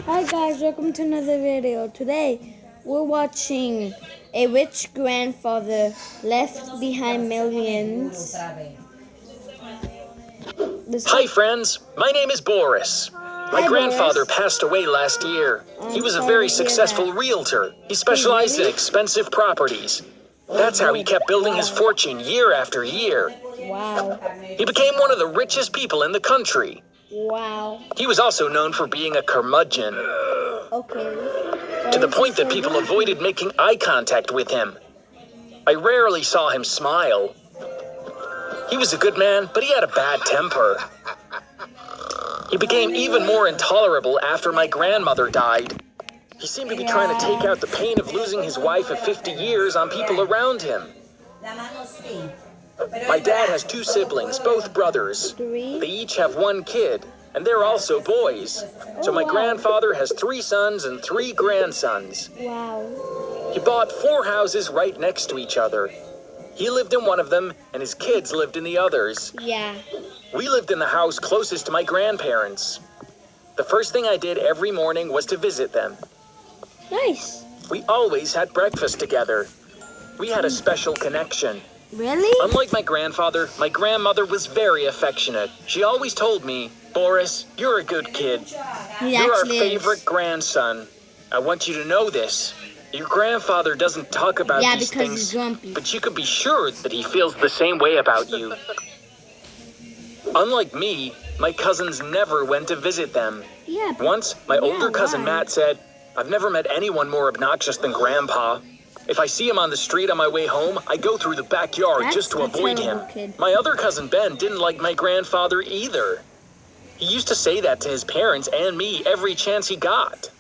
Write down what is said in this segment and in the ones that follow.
Hi guys, welcome to another video. Today we're watching a rich grandfather left behind millions. Hi friends, my name is Boris. My grandfather passed away last year. He was a very successful realtor. He specialized in expensive properties. That's how he kept building his fortune year after year. Wow. He became one of the richest people in the country. Wow. He was also known for being a curmudgeon, Okay. to the point that people avoided making eye contact with him. I rarely saw him smile. He was a good man, but he had a bad temper. He became even more intolerable after my grandmother died. He seemed to be trying to take out the pain of losing his wife of 50 years on people around him. My dad has 2 siblings, both brothers. They each have 1 kid, and they're also boys. So my grandfather has 3 sons and 3 grandsons. Wow. He bought 4 houses right next to each other. He lived in one of them, and his kids lived in the others. Yeah. We lived in the house closest to my grandparents. The first thing I did every morning was to visit them. Nice. We always had breakfast together. We had a special connection. Really? Unlike my grandfather, my grandmother was very affectionate. She always told me, "Boris, you're a good kid. You're our favorite grandson. I want you to know this. Your grandfather doesn't talk about these things, but you can be sure that he feels the same way about you." Unlike me, my cousins never went to visit them. Yeah. Once, my older cousin Matt said, "I've never met anyone more obnoxious than Grandpa. If I see him on the street on my way home, I go through the backyard just to avoid him." My other cousin Ben didn't like my grandfather either. He used to say that to his parents and me every chance he got.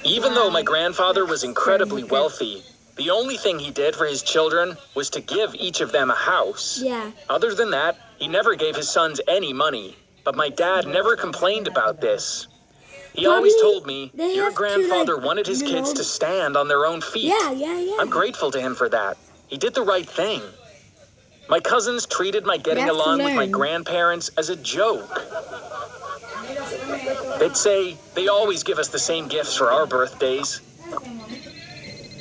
Even though my grandfather was incredibly wealthy, the only thing he did for his children was to give each of them a house. Yeah. Other than that, he never gave his sons any money. But my dad never complained about this. He always told me, "Your grandfather wanted his kids to stand on their own feet." Yeah. I'm grateful to him for that. He did the right thing. My cousins treated my getting along with my grandparents as a joke. They'd say, "They always give us the same gifts for our birthdays."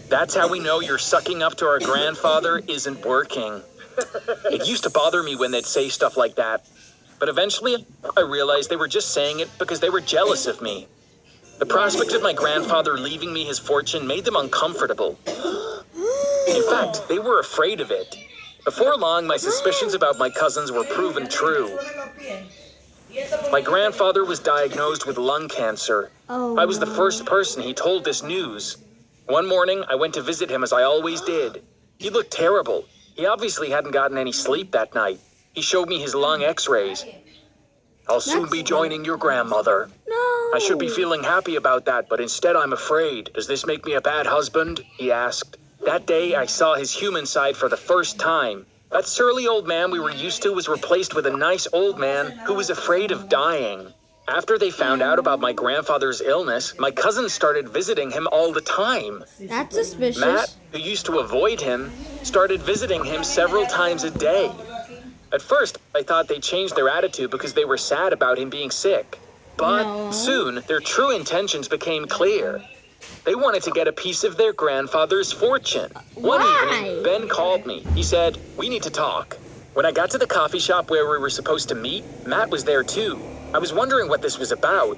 That's how we know your sucking up to our grandfather isn't working. It used to bother me when they'd say stuff like that. But eventually, I realized they were just saying it because they were jealous of me. The prospect of my grandfather leaving me his fortune made them uncomfortable. In fact, they were afraid of it. Before long, my suspicions about my cousins were proven true. My grandfather was diagnosed with lung cancer. I was the first person he told this news. One morning, I went to visit him as I always did. He looked terrible. He obviously hadn't gotten any sleep that night. He showed me his lung x-rays. "I'll soon be joining your grandmother." No. I should be feeling happy about that, but instead I'm afraid. "Does this make me a bad husband?" he asked. That day, I saw his human side for the first time. That surly old man we were used to was replaced with a nice old man who was afraid of dying. After they found out about my grandfather's illness, my cousins started visiting him all the time. That's suspicious. Matt, who used to avoid him, started visiting him several times a day. At first, I thought they changed their attitude because they were sad about him being sick. But soon, their true intentions became clear. They wanted to get a piece of their grandfather's fortune. One evening, Ben called me. He said, "We need to talk." When I got to the coffee shop where we were supposed to meet, Matt was there too. I was wondering what this was about.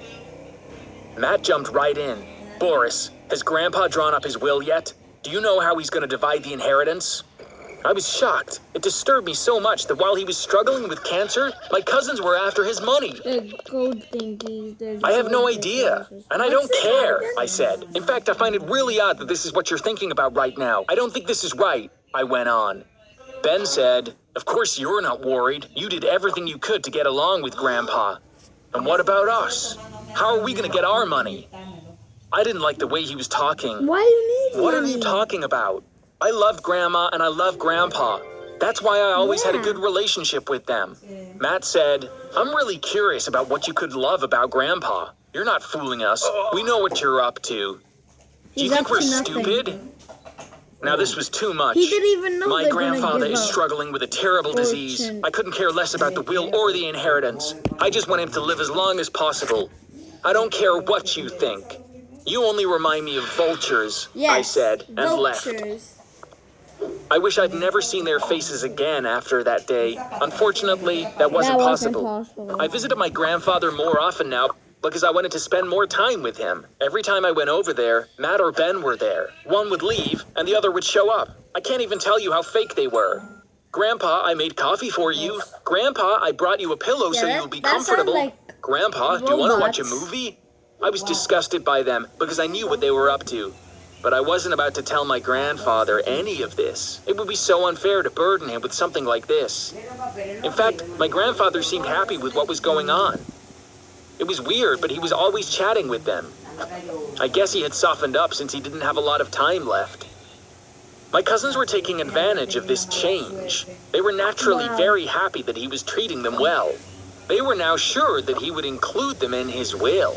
Matt jumped right in. "Boris, has Grandpa drawn up his will yet? Do you know how he's going to divide the inheritance?" I was shocked. It disturbed me so much that while he was struggling with cancer, my cousins were after his money. The gold thingies. "I have no idea, and I don't care," I said. "In fact, I find it really odd that this is what you're thinking about right now. I don't think this is right," I went on. Ben said, "Of course you're not worried. You did everything you could to get along with Grandpa. And what about us? How are we going to get our money?" I didn't like the way he was talking. Why do you need "What money? are you talking about? I loved Grandma and I love Grandpa. That's why I always had a good relationship with them." Matt said, "I'm really curious about what you could love about Grandpa. You're not fooling us. We know what you're up to. Do you think we're stupid?" Now this was too much. He didn't even know My grandfather is struggling with a terrible disease. I couldn't care less about the will or the inheritance. I just want him to live as long as possible. I don't care what you think. You only remind me of vultures, Yes, I said, and left. vultures. I wish I'd never seen their faces again after that day. Unfortunately, that wasn't possible. I visited my grandfather more often now because I wanted to spend more time with him. Every time I went over there, Matt or Ben were there. One would leave, and the other would show up. I can't even tell you how fake they were. Grandpa, I made coffee for you. Grandpa, I brought you a pillow so you'll be that sounds comfortable. like Grandpa, do you want to watch a robots. movie? I was disgusted by them because I knew what they were up to. But I wasn't about to tell my grandfather any of this. It would be so unfair to burden him with something like this. In fact, my grandfather seemed happy with what was going on. It was weird, but he was always chatting with them. I guess he had softened up since he didn't have a lot of time left. My cousins were taking advantage of this change. They were naturally very happy that he was treating them well. They were now sure that he would include them in his will.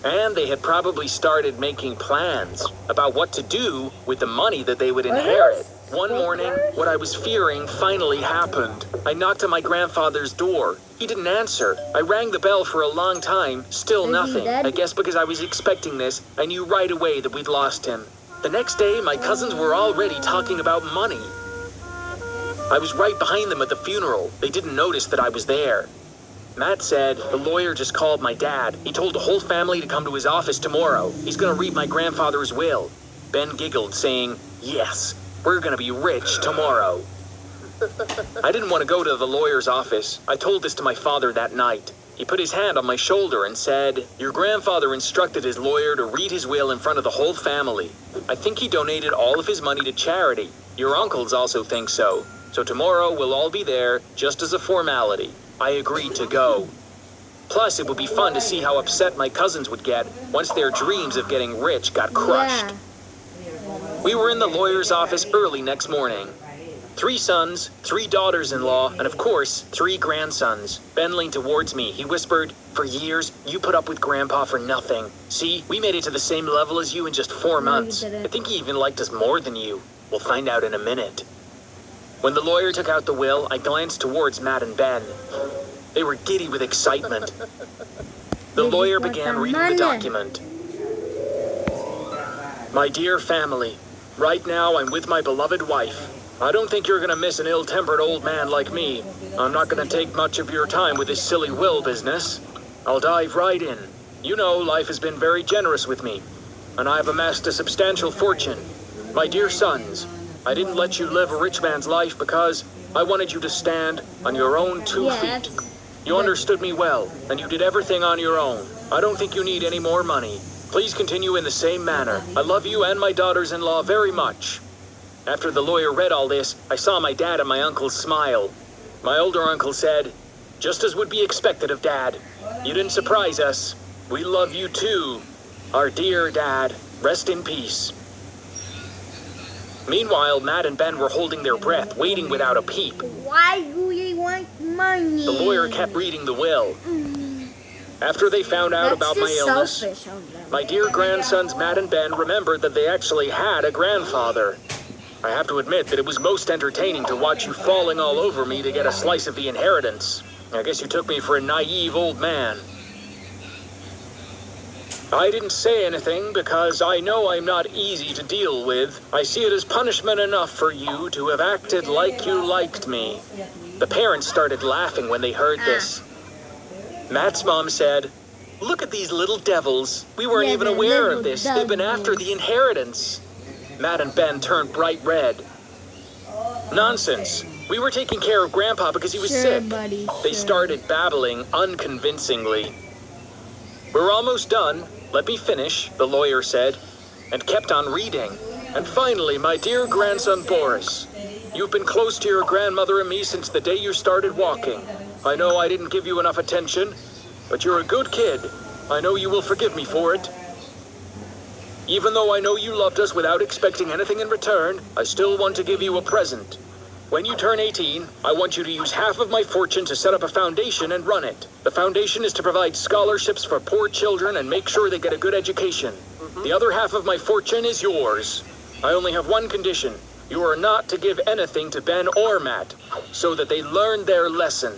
And they had probably started making plans about what to do with the money that they would inherit. One morning, what I was fearing finally happened. I knocked on my grandfather's door. He didn't answer. I rang the bell for a long time, still Is he nothing. dead? I guess because I was expecting this, I knew right away that we'd lost him. The next day, my cousins were already talking about money. I was right behind them at the funeral. They didn't notice that I was there. Matt said the lawyer just called my dad. He told the whole family to come to his office tomorrow. He's gonna read my grandfather's will. Ben giggled, saying, "Yes, we're gonna be rich tomorrow." I didn't want to go to the lawyer's office. I told this to my father that night. He put his hand on my shoulder and said, "Your grandfather instructed his lawyer to read his will in front of the whole family. I think he donated all of his money to charity. Your uncles also think so. So tomorrow we'll all be there, just as a formality." I agreed to go. Plus, it would be fun to see how upset my cousins would get once their dreams of getting rich got crushed. Yeah. We were in the lawyer's office early next morning. 3 sons, 3 daughters-in-law, and of course, 3 grandsons. Ben leaned towards me. He whispered, "For years, you put up with Grandpa for nothing. See, we made it to the same level as you in just 4 No, you months. didn't. I think he even liked us more than you. We'll find out in a minute." When the lawyer took out the will, I glanced towards Matt and Ben. They were giddy with excitement. The They lawyer just want began the reading money. the document. "My dear family, right now I'm with my beloved wife. I don't think you're gonna miss an ill-tempered old man like me. I'm not gonna take much of your time with this silly will business. I'll dive right in. You know, life has been very generous with me, and I've amassed a substantial fortune. My dear sons, I didn't let you live a rich man's life because I wanted you to stand on your own 2 Yeah, feet. that's You understood me well, and you did everything on your own. I don't think you need any more money. Please continue in the same manner. I love you and my daughters-in-law very much." After the lawyer read all this, I saw my dad and my uncles smile. My older uncle said, "Just as would be expected of Dad. You didn't surprise us. We love you too. Our dear Dad, rest in peace." Meanwhile, Matt and Ben were holding their breath, waiting without a peep. Why do you want money? The lawyer kept reading the will. After they found out That's about just my illness, selfish of them. my dear grandsons Matt and Ben remembered that they actually had a grandfather. I have to admit that it was most entertaining to watch you falling all over me to get a slice of the inheritance. I guess you took me for a naive old man. I didn't say anything because I know I'm not easy to deal with. I see it as punishment enough for you to have acted like you liked me. The parents started laughing when they heard this. Matt's mom said, "Look at these little devils. We weren't Yeah, even they're aware little of this. They've been after devils. the inheritance." Matt and Ben turned bright red. "Nonsense. We were taking care of Grandpa because he was Sure, sick." buddy, They sure. started babbling unconvincingly. "We're almost done. Let me finish," the lawyer said, and kept on reading. "And finally, my dear grandson Boris, you've been close to your grandmother and me since the day you started walking. I know I didn't give you enough attention, but you're a good kid. I know you will forgive me for it. Even though I know you loved us without expecting anything in return, I still want to give you a present. When you turn 18, I want you to use half of my fortune to set up a foundation and run it. The foundation is to provide scholarships for poor children and make sure they get a good education. The other half of my fortune is yours. I only have one condition. You are not to give anything to Ben or Matt, so that they learn their lesson."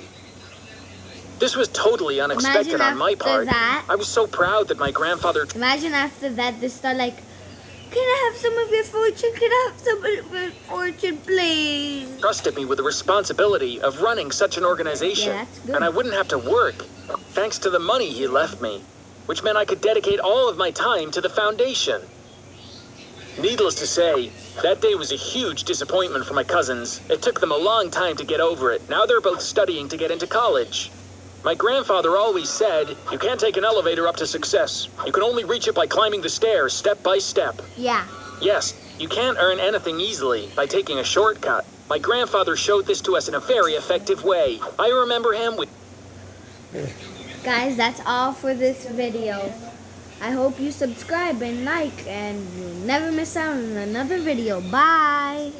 This was totally unexpected Imagine on my after part. that- I was so proud that my grandfather Imagine after that, they start like, can I have some of your fortune? Can I have some of your fortune, please? trusted me with the responsibility of running such an organization. Yeah, that's good. And I wouldn't have to work, thanks to the money he left me, which meant I could dedicate all of my time to the foundation. Needless to say, that day was a huge disappointment for my cousins. It took them a long time to get over it. Now they're both studying to get into college. My grandfather always said, you can't take an elevator up to success. You can only reach it by climbing the stairs step by step. Yeah. Yes, you can't earn anything easily by taking a shortcut. My grandfather showed this to us in a very effective way. I remember him with... Guys, that's all for this video. I hope you subscribe and like, and you'll never miss out on another video. Bye.